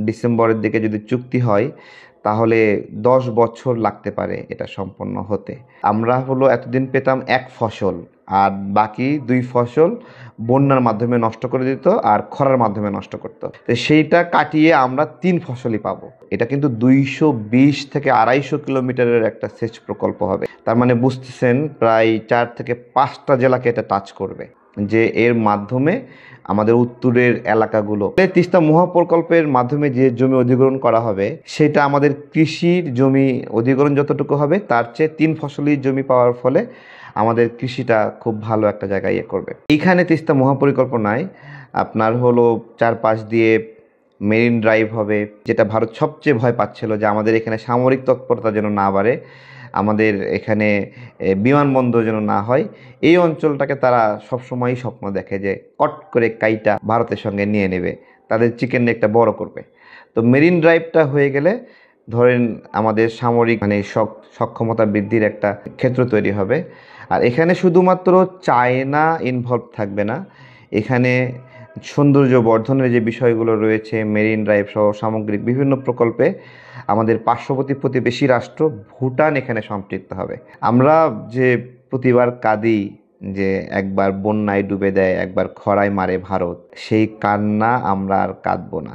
ডিসেম্বরের দিকে যদি চুক্তি হয় তাহলে 10 বছর লাগতে পারে এটা সম্পন্ন হতে। আমরা হলো এতদিন পেতাম এক ফসল, আর বাকি 2 ফসল বন্যার মাধ্যমে নষ্ট করে দিত আর খরার মাধ্যমে নষ্ট করতো। তো সেইটা কাটিয়ে আমরা 3 ফসলই পাবো। এটা কিন্তু 220 থেকে 250 কিলোমিটারের একটা সেচ প্রকল্প হবে। তার মানে বুঝতেছেন প্রায় 4 থেকে 5টা জেলাকে এটা টাচ করবে, যে এর মাধ্যমে আমাদের উত্তরের এলাকাগুলো তিস্তা মহাপ্রকল্পের মাধ্যমে যে জমি অধিগ্রহণ করা হবে সেটা আমাদের কৃষির জমি অধিগ্রহণ যতটুকু হবে তার চেয়ে 3 ফসলি জমি পাওয়ার ফলে আমাদের কৃষিটা খুব ভালো একটা জায়গায় করবে। এইখানে তিস্তা মহাপরিকল্পনায় আপনার হলো চারপাশ দিয়ে মেরিন ড্রাইভ হবে, যেটা ভারত সবচেয়ে ভয় পাচ্ছিল যে আমাদের এখানে সামরিক তৎপরতা যেন না বাড়ে, আমাদের এখানে বিমানবন্দর যেন না হয়। এই অঞ্চলটাকে তারা সবসময়ই স্বপ্ন দেখে যে কট করে কাইটা ভারতের সঙ্গে নিয়ে নেবে, তাদের চিকেন নেকটা বড় করবে। তো মেরিন ড্রাইভটা হয়ে গেলে ধরেন আমাদের সামরিক মানে সক্ষমতা বৃদ্ধির একটা ক্ষেত্র তৈরি হবে। আর এখানে শুধুমাত্র চায়না ইনভলভ থাকবে না, এখানে সৌন্দর্য বর্ধনের যে বিষয়গুলো রয়েছে মেরিন ড্রাইভ সহ সামগ্রিক বিভিন্ন প্রকল্পে আমাদের পার্শ্ববর্তী প্রতিবেশী রাষ্ট্র ভুটান এখানে সম্পৃক্ত হবে। আমরা যে প্রতিবার কাঁদি যে একবার বন্যায় ডুবে দেয়, একবার খরায় মারে ভারত, সেই কান্না আমরা আর কাঁদবো না।